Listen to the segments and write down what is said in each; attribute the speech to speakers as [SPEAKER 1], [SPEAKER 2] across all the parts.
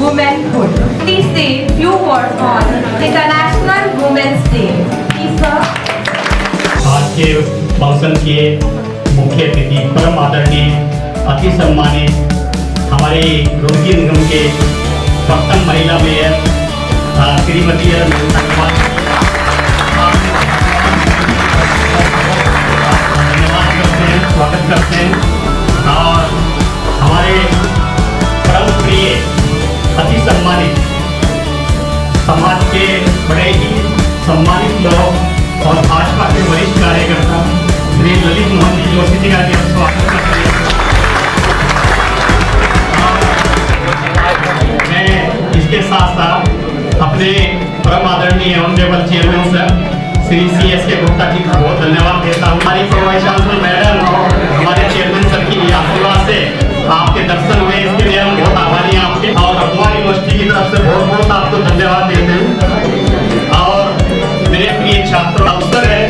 [SPEAKER 1] womanhood. Please say few words on International Women's Day. Please, sir.
[SPEAKER 2] आज के function के मुख्य अतिथि परम आदरणीय अति सम्मानित हमारे रुड़की निगम के प्रथम महिला मेयर श्रीमती धन्यवाद करते हैं, स्वागत करते हैं। और हमारे परम प्रिय अति सम्मानित समाज के बड़े ही सम्मानित लोग और भाजपा के वरिष्ठ कार्यकर्ता श्री ललित मोहन जी जोशी जी का स्वागत करते हैं। मैं इसके साथ साथ अपने परम आदरणीय honourable chairman sir Shri CS के गुप्ता जी का बहुत धन्यवाद देता हूँ। हमारी वाइस चांसलर मैडम और हमारे चेयरमैन सर की आशीर्वाद से आपके दर्शन हुए, इसके लिए हम बहुत आभारी हैं आपके। और हमारी यूनिवर्सिटी की तरफ से बहुत बहुत आपको धन्यवाद देते हैं। और मेरे प्रिय छात्रों, अवसर है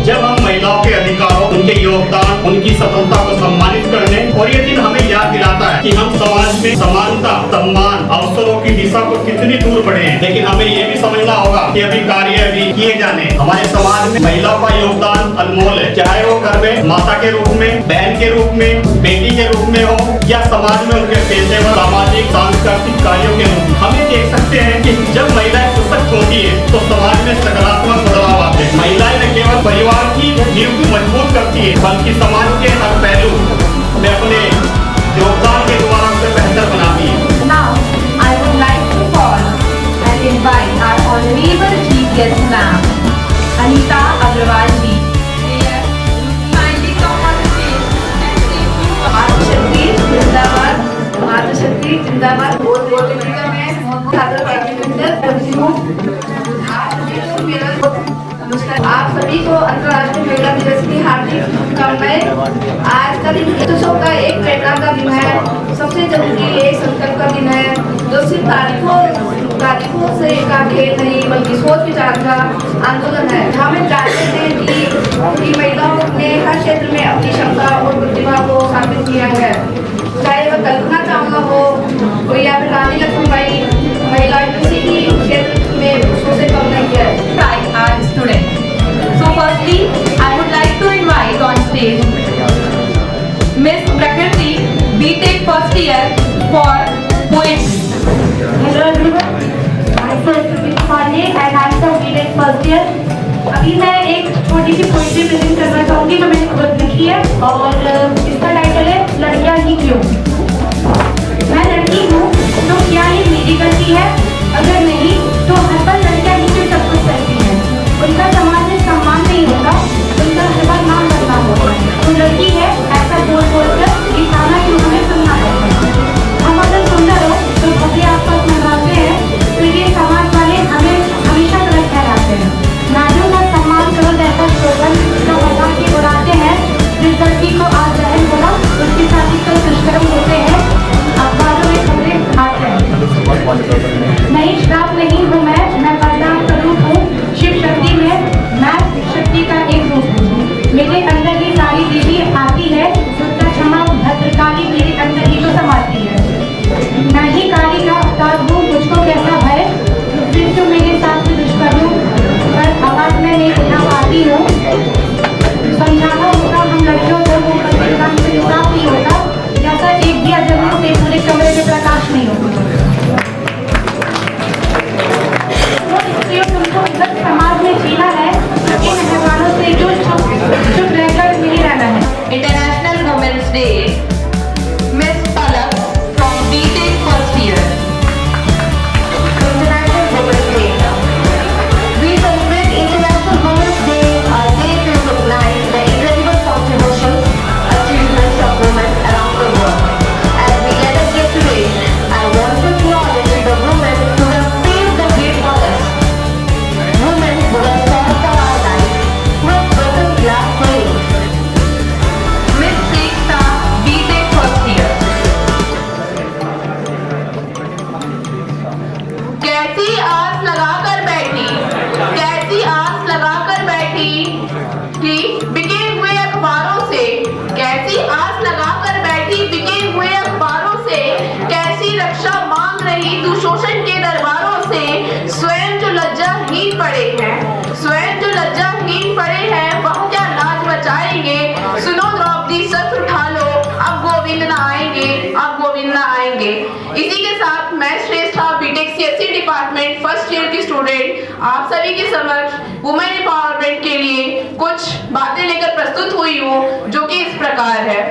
[SPEAKER 2] जब हम महिलाओं के अधिकारों, उनके योगदान, उनकी सफलता को सम्मानित करने, और ये दिन हमें याद दिलाता है कि हम समाज में समानता, सम्मान, अवसरों की दिशा को कितनी दूर बढ़े हैं। लेकिन हमें ये भी समझना होगा कि अभी कार्य भी किए जाने। हमारे समाज में महिलाओं का योगदान अनमोल है, चाहे वो घर में माता के रूप में, बहन के रूप में, बेटी के रूप में हो, या समाज में उनके पेशेवर, सामाजिक, सांस्कृतिक कार्यों के रूप में। हम ये देख सकते हैं कि जब महिलाएं सशक्त होती है तो समाज में सकारात्मक बदलाव आते हैं। महिलाएं न केवल परिवार की नींव को मजबूत करती है, बल्कि समाज के हर पहलू में अपने योगदान के द्वारा उसे बेहतर बनाती है।
[SPEAKER 1] Now, I would like to call and invite our honorable chief guest ma'am, Anita Agrawal ji. Kindly come on the stage and say few words. मातृशक्ति जिंदाबाद, मातृशक्ति जिंदाबाद। छात्र प्रतिनिधित्व करती हूँ। आप सभी को अंतर्राष्ट्रीय महिला दिवस की हार्दिक शुभकामनाएं। आज का दिन हितों का एक प्रेरणा का दिन है। सबसे जरूरी एक संकल्प का दिन है, जो सिर्फ तारीखों से का खेल नहीं, बल्कि सोच विचार का आंदोलन है। हमें जानते हैं कि महिलाओं ने हर क्षेत्र में अपनी क्षमता और प्रतिभा को साबित किया है। चाहे वह कल्पना चावला हो या फिर रानी लक्ष्मीबाई, महिलाएं किसी भी क्षेत्र में पुरुषों से कम नहीं है। Our student. So firstly, I would like to invite on stage Miss Prakriti, BTech first year for poetry.
[SPEAKER 3] Hello everyone, myself Prakriti Pandey and I am from BTech first year. अभी मैं एक छोटी सी पोइट्री प्रेजेंट करना चाहूँगी जो मैंने खुद लिखी है, और इसका टाइटल है लड़कियाँ ही क्यों। मैं लड़की हूँ तो क्या ये मेरी गलती है? अगर नहीं तो हर पल लड़कियाँ ही क्यों सब कुछ करती हैं? उनका समाज में सम्मान नहीं होगा, उनका हर बार नाम बदनाम होगा। तो लड़की है ऐसा बोल बोलकर इंसाना क्यों हमें सुनना पड़ता है? हम अगर सुंदर हो तो अपने आसपास मंगाते हैं, तो ये समाज वाले हमें हमेशा गलत ठहराते हैं। नारियों का सम्मान करो जैसा स्लोगन तो बता के उड़ाते हैं। जिस लड़की को आज बहन बोला उसके साथ ही कल दुष्कर्म होते हैं, अखबारों में खबरें आते हैं। नहीं, श्राप नहीं हूँ मैं बदनाम का रूप हूँ। शिव शक्ति में मैं शक्ति का एक रूप हूँ। मेरे अंदर ही सारी देवी आती है, दुर्गा क्षमा भद्रकाली मेरे अंदर ही तो समाती है। मैं ही काली का अवतार हूँ, मुझको कैसा भय फिर जो मेरे साथ में दुष्कर्म पर आवाज में नहीं उठा पाती हूँ। समझाना होगा हम लड़कियों को, वो काम से इंसाफ नहीं होता, जैसा एक दिया जलने से पूरे कमरे में प्रकाश नहीं होता। तुमको गलत समाज में जीना है, इन मेहमानों से जो चुप रहकर नहीं रहना है।
[SPEAKER 1] International Women's Day. Miss Palak from BTech first year.
[SPEAKER 4] International Women's Day. We celebrate International Women's Day, a day to recognize the incredible contributions, achievements of women around the world. As we gather here today, I want to acknowledge the women who have paved the way for us. Women who have solved our lives, who have broken glass ceilings.
[SPEAKER 1] Miss Ekta, BTech first year. कैसी आस लगाकर बैठी, कैसी आस लगाकर बैठी कि बिके हुए अखबारों से, कैसी आस लगाकर बैठी बिके हुए अखबारों से, कैसी रक्षा मांग रही से स्वयं जो लज्जाहीन पड़े हैं वह क्या लाज बचाएंगे। सुनो द्रौपदी शस्त्र उठा लो, अब गोविंद ना आएंगे। इसी के साथ मैं Shreshtha BTech CSC department first year की स्टूडेंट आप सभी के समक्ष वुमेन एम्पावरमेंट के लिए कुछ बातें लेकर प्रस्तुत हुई हूँ, जो कि इस प्रकार है।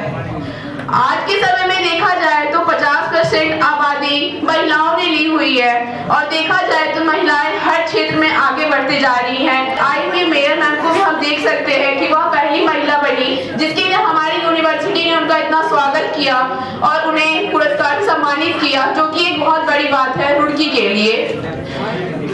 [SPEAKER 1] आज के समय में देखा जाए तो 50% आबादी महिलाओं ने ली हुई है और देखा जाए तो महिलाएं हर क्षेत्र में आगे बढ़ते जा रही हैं। आई हुई मेयर मैम को भी हम देख सकते हैं कि वह पहली महिला बनी जिसके लिए हमारी यूनिवर्सिटी ने उनका इतना स्वागत किया और उन्हें पुरस्कार से सम्मानित किया, जो कि एक बहुत बड़ी बात है रुड़की के लिए।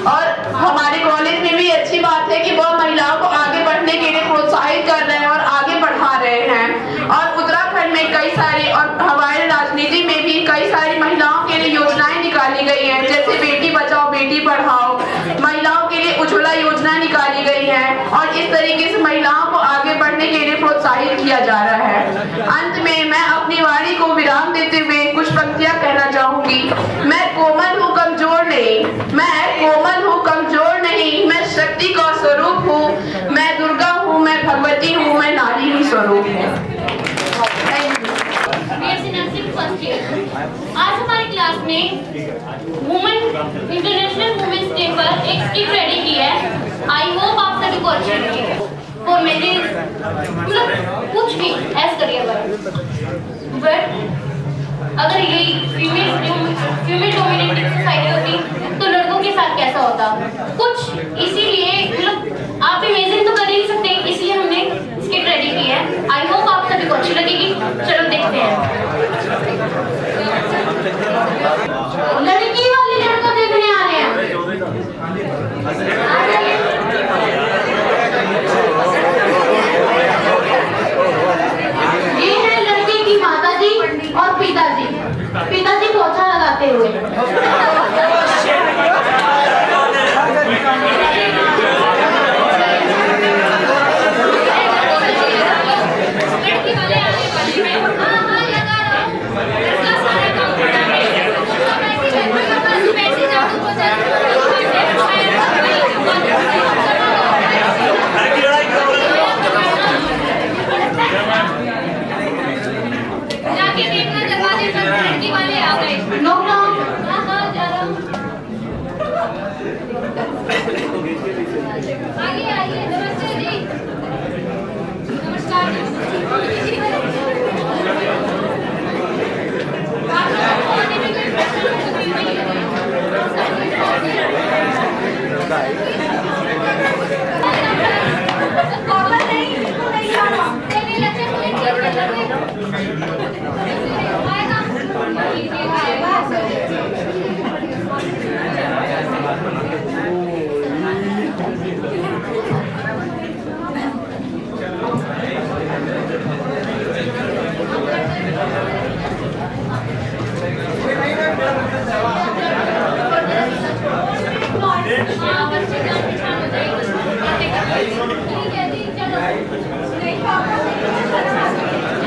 [SPEAKER 1] और हमारे कॉलेज में भी अच्छी बात है कि वह महिलाओं को आगे बढ़ने के लिए प्रोत्साहित कर रहे हैं और आगे बढ़ा रहे हैं। और उत्तराखंड में कई सारी और हमारे राजनीति में भी कई सारी महिलाओं के लिए योजनाएं निकाली गई हैं, जैसे बेटी बचाओ बेटी पढ़ाओ, महिलाओं के लिए उज्ज्वला योजना निकाली गई है और इस तरीके से महिलाओं को आगे बढ़ने के लिए प्रोत्साहित किया जा रहा है। अंत में मैं अपनी वाणी को विराम देते हुए कुछ पंक्तियां कहना चाहूंगी। मैं कोमल हूँ कमजोर नहीं, मैं शक्ति का स्वरूप हूँ, मैं दुर्गा हूँ, मैं भगवती हूँ, मैं नारी ही स्वरूप हूँ।
[SPEAKER 5] आज हमारी क्लास में इंटरनेशनल वुमेन्स डे पर एक स्किट रेडी की है। आई होप आप सभी को अच्छी लगी और मेरे मतलब कुछ भी ऐसा करिए। बट अगर यही फीमेल डोमिनेटेड सोसाइटी होती तो लड़कों के साथ कैसा होता कुछ, इसीलिए मतलब आप इमेजिन तो कर ही नहीं सकते, इसलिए हमने स्किट रेडी की है। आई होप आप सभी को अच्छी लगेगी। चलो देखते हैं। लड़की वाले लड़का देखने आ रहे हैं। ये है लड़के की माताजी और पिताजी पोछा लगाते हुए। जाके देखना दरवाजे पर लड़की वाले आ गए। नो नो हाँ जा रहा हूँ। आइए नमस्ते जी। नमस्कार।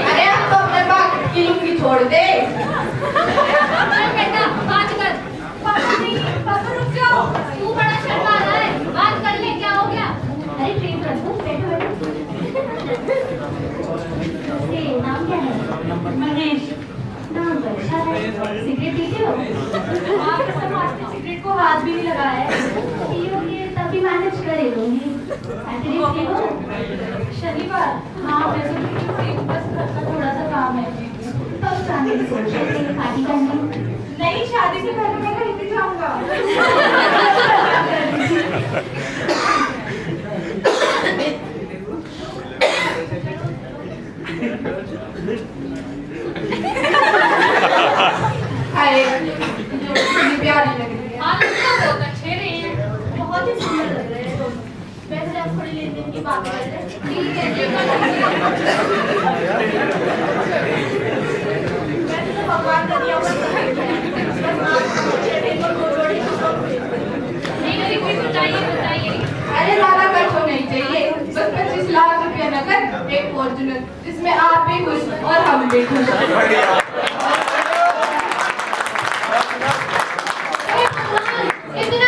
[SPEAKER 1] अरे अब तो अपने बात की लुंगी छोड़ दे।
[SPEAKER 5] बेटा बात कर। पापा रुक जाओ, तू बड़ा शर्मा रहा है, बात कर ले। क्या हो गया? अरे प्रेम रखो, बैठो। नाम क्या है? महेश। नाम तो अच्छा है। सिगरेट पीते हो? आप समाज में सिगरेट को हाथ भी नहीं लगाया है। पियोगे तभी मैनेज करे लोगी। सैटरडे हो? शनिवार? हाँ वैसे भी छुट्टी हूँ, बस घर का थोड़ा सा काम है। तब जाने की सोच रहे थे शादी करनी। नहीं, शादी से पहले मैं कहीं भी जाऊँगा।
[SPEAKER 1] अरे जो प्यारी लग रही है।
[SPEAKER 5] हाँ बहुत अच्छे रहे हैं, बहुत ही सुंदर लग रहे हैं। वैसे आप थोड़ी लेन देन की बात कर रहे हैं। ठीक है जी। वैसे तो भगवान का दिया हुआ नहीं, बताइए।
[SPEAKER 1] अरे ज्यादा खर्च नहीं चाहिए, बस 25 लाख रुपया नकद, एक फॉर्च्यूनर, जिसमें आप भी खुश और हम भी खुश।
[SPEAKER 5] इतना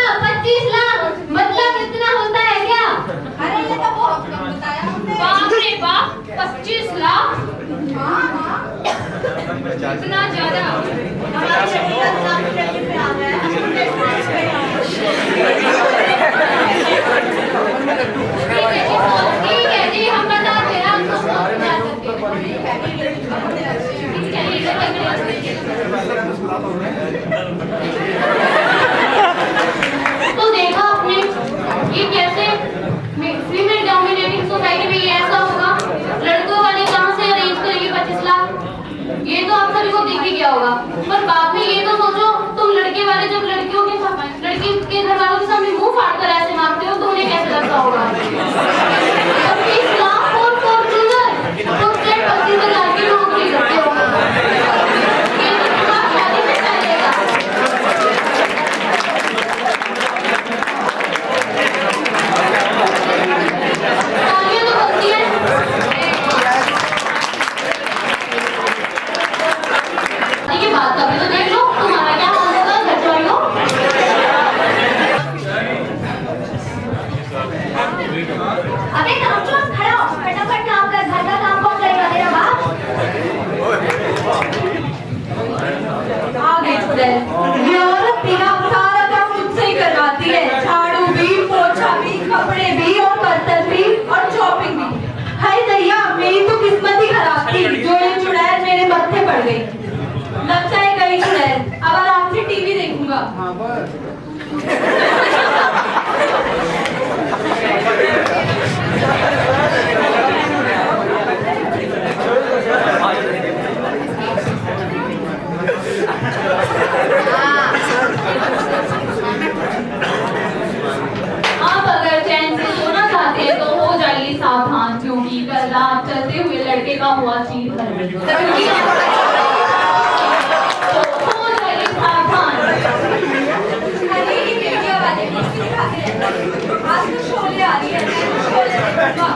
[SPEAKER 3] कपड़े भी और बर्तन भी और शॉपिंग भी। हाय दैया, मेरी तो किस्मत ही खराब थी जो ये चुड़ैल मेरे मत्थे पड़ गई। लगता है गई चुड़ैल, अब आराम से टीवी देखूंगा।
[SPEAKER 6] आप अगर चैन से सोना चाहते हैं तो हो जाइए सावधान, क्योंकि कल रात चलते हुए लड़के का हुआ चीर तो हो जाइए सावधान।
[SPEAKER 3] अरे ये मीडिया वाले कुछ भी दिखाते रहते हैं। आज तो शोले आ रही है, शोले देखूंगा।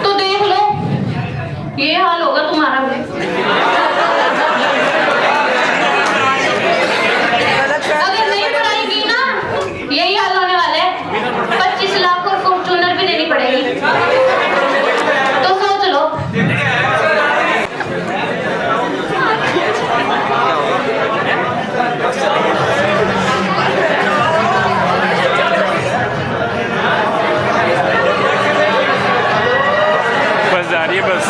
[SPEAKER 6] तो देख लो, ये हाल होगा तुम्हारा भी। अगर नहीं पढ़ाई की ना, यही हाल होने वाला है। 25 लाख और फॉर्च्यूनर भी देनी पड़ेगी, तो सोच लो।
[SPEAKER 7] बस जा रही है बस।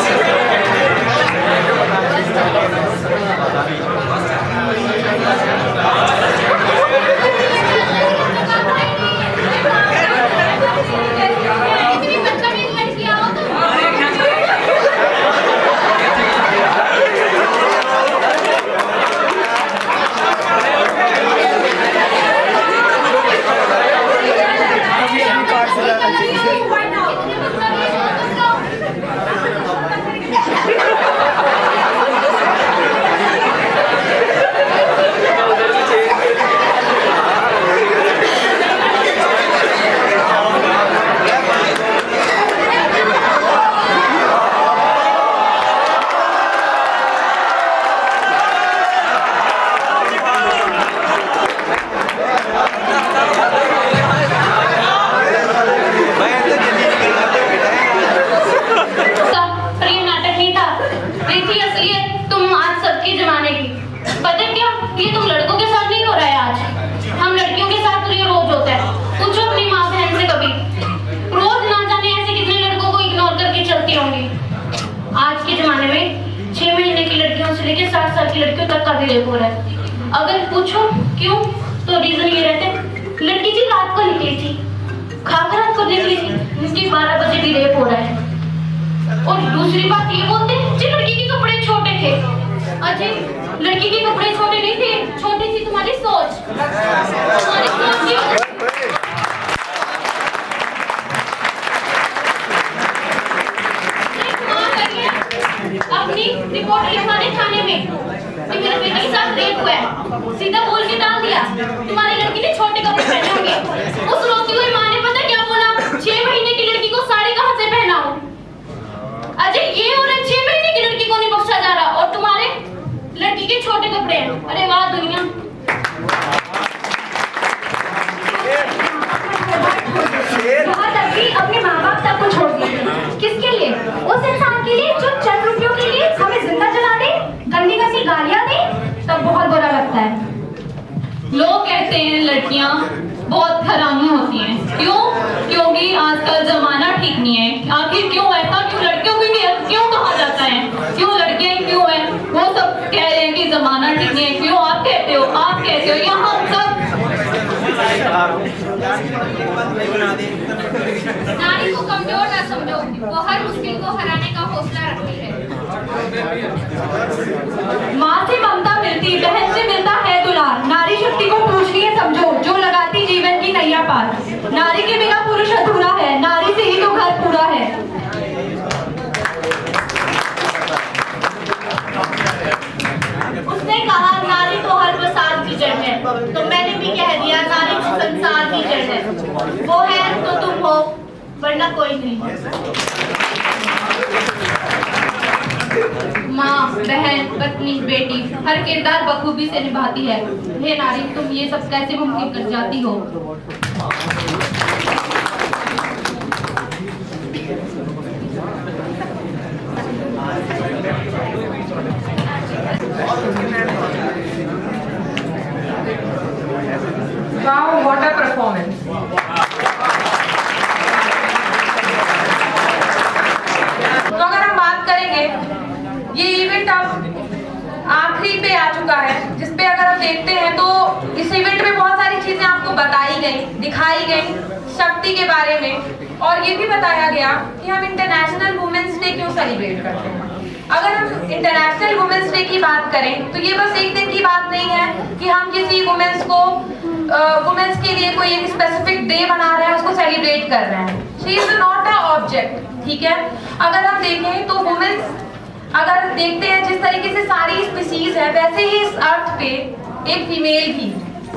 [SPEAKER 5] इतनी बदतमीज लड़कियां हो तुम। रेप हो रहा है। अगर पूछो क्यों, तो रीजन ये रहते, लड़की जी रात को निकली थी, खाकर रात को देख ली थी, उनकी 12 बजे भी रेप और दूसरी बात ये बोलते जी लड़की के कपड़े छोटे थे। अजय लड़की के कपड़े छोटे नहीं थे, छोटी थी तुम्हारी सोच। तुम्हारी सोच की अपनी रिपोर्ट लिखवाने थाने में कि मेरे बेटे के साथ रेप हुआ है, सीधा बोल के डाल दिया तुम्हारी लड़की ने छोटे कपड़े पहने होंगे। उस रोती हुई माँ ने पता क्या बोला, 6 महीने की लड़की को साड़ी कहाँ से पहनाऊं। अजय ये हो रहा है 6 महीने की लड़की को नहीं बख्शा जा रहा और तुम्हारे लड़की के छोटे कपड़े हैं। अरे वाह दुनिया।
[SPEAKER 3] यहाँ तक कि अपने माँ बाप तक को छोड़ दिए। किसके लिए? उस इंसान के लिए जो चंद रुपयों के लिए हमें जिंदा जला दे, गंदी गंदी गालियाँ दे, तब बहुत बुरा लगता है।
[SPEAKER 6] लोग कहते हैं लड़कियां बहुत हरामी होती हैं। क्यों? क्योंकि आजकल जमाना ठीक नहीं है। आखिर क्यों ऐसा? क्यों लड़कियों को भी क्यों कहा जाता है? क्यों लड़कियां क्यों हैं? वो सब कह रहे हैं कि जमाना ठीक नहीं है। क्यों आप कहते हो? आप कहते हो या हम सब?
[SPEAKER 5] नारी को कमजोर ना समझो, वो हर मुश्किल को हराने का हौसला रखती है।
[SPEAKER 3] माँ से ममता मिलती, बहन से मिलता है दुलार। नारी शक्ति को पूजनीय समझो, जो लगाती जीवन की नैया पार। नारी के बिना पुरुष अधूरा है, नारी से ही तो घर पूरा है।
[SPEAKER 5] उसने कहा नारी तो हर प्रसाद की जड़ है, तो मैंने भी कह दिया नारी तो संसार की जड़ है। वो है तो तुम हो, वरना कोई नहीं। माँ, बहन, पत्नी, बेटी हर किरदार बखूबी से निभाती है। हे नारी, तुम ये सब कैसे मुमकिन कर जाती हो?
[SPEAKER 7] Wow, what a performance! तो अगर हम बात करेंगे, ये इवेंट अब आखिरी पे आ चुका है, जिसपे अगर हम देखते हैं तो इस इवेंट में बहुत सारी चीजें आपको बताई गई, दिखाई गई शक्ति के बारे में, और ये भी बताया गया कि हम इंटरनेशनल वुमेन्स डे क्यों सेलिब्रेट करते हैं। अगर हम इंटरनेशनल वुमेन्स डे की बात करें तो ये बस एक दिन की बात नहीं है कि हम किसी वुमेन्स के लिए कोई एक स्पेसिफिक डे बना रहे हैं, उसको सेलिब्रेट कर रहे हैं। She is not a object, ठीक है। अगर हम देखें तो वुमेन्स, अगर देखते हैं जिस तरीके से सारी स्पीसीज है, वैसे ही इस अर्थ पे एक फीमेल भी,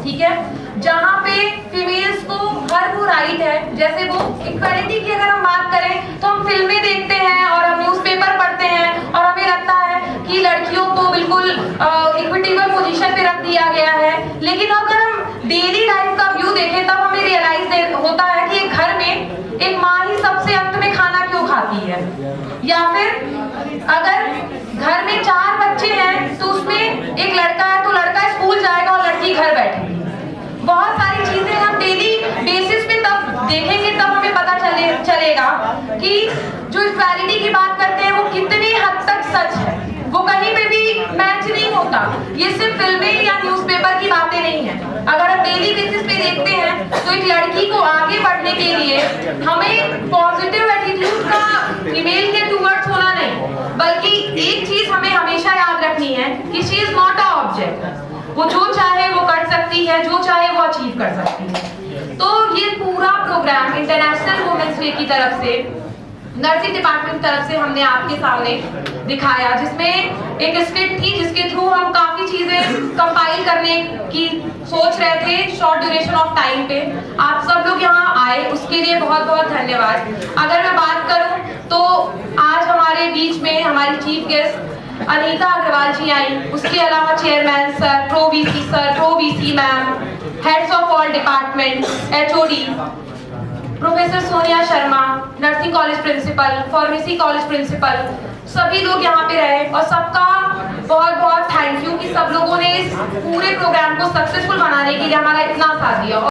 [SPEAKER 7] ठीक है, जहाँ पे फीमेल्स को हर वो राइट है। जैसे वो इक्वालिटी की अगर हम बात करें तो हम फिल्में देखते हैं और हम न्यूज़पेपर पढ़ते हैं और हमें लगता है कि लड़कियों को बिल्कुल इक्विटेबल पोजीशन पे रख दिया गया है। लेकिन अगर हम डेली लाइफ का व्यू देखें तब हमें रियलाइज होता है कि घर में एक माँ ही सबसे अंत में खाना क्यों खाती है, या फिर अगर घर में 4 बच्चे हैं तो उसमें एक लड़का है तो लड़का स्कूल जाएगा और लड़की घर बैठेगी। बहुत सारी चीजें हम डेली बेसिस पे तब देखेंगे तब हमें पता चलेगा कि जो इक्वालिटी की बात करते हैं वो कितनी हद तक सच है, वो कहीं पे भी मैच नहीं होता। ये सिर्फ फिल्में या न्यूज़पेपर की बातें नहीं है। अगर हम डेली बेसिस पे देखते हैं तो एक लड़की को आगे बढ़ने के लिए हमें पॉजिटिव एटीट्यूड का फीमेल के टूवर्ड्स होना नहीं, बल्कि एक चीज हमें हमेशा याद रखनी है कि she is not a object. वो जो चाहे वो कर सकती है, जो चाहे वो अचीव कर सकती है। तो ये पूरा प्रोग्राम इंटरनेशनल वुमेन्स डे की तरफ से, नर्सिंग डिपार्टमेंट की तरफ से हमने आपके सामने दिखाया, जिसमें एक स्क्रिप्ट थी जिसके थ्रू हम काफी चीजें कंपाइल करने की सोच रहे थे शॉर्ट ड्यूरेशन ऑफ टाइम पे। आप सब लोग यहाँ आए उसके लिए बहुत बहुत धन्यवाद। अगर मैं बात करूँ तो आज हमारे बीच में हमारी चीफ गेस्ट अनीता अग्रवाल जी आई, उसके अलावा chairman sir, pro VC ma'am, heads of all department, HOD, professor Sonia Sharma, nursing college principal, pharmacy college principal, सभी लोग यहाँ पे रहे और सबका बहुत बहुत थैंक यू कि सब लोगों ने इस पूरे प्रोग्राम को सक्सेसफुल बनाने के लिए हमारा इतना साथ दिया।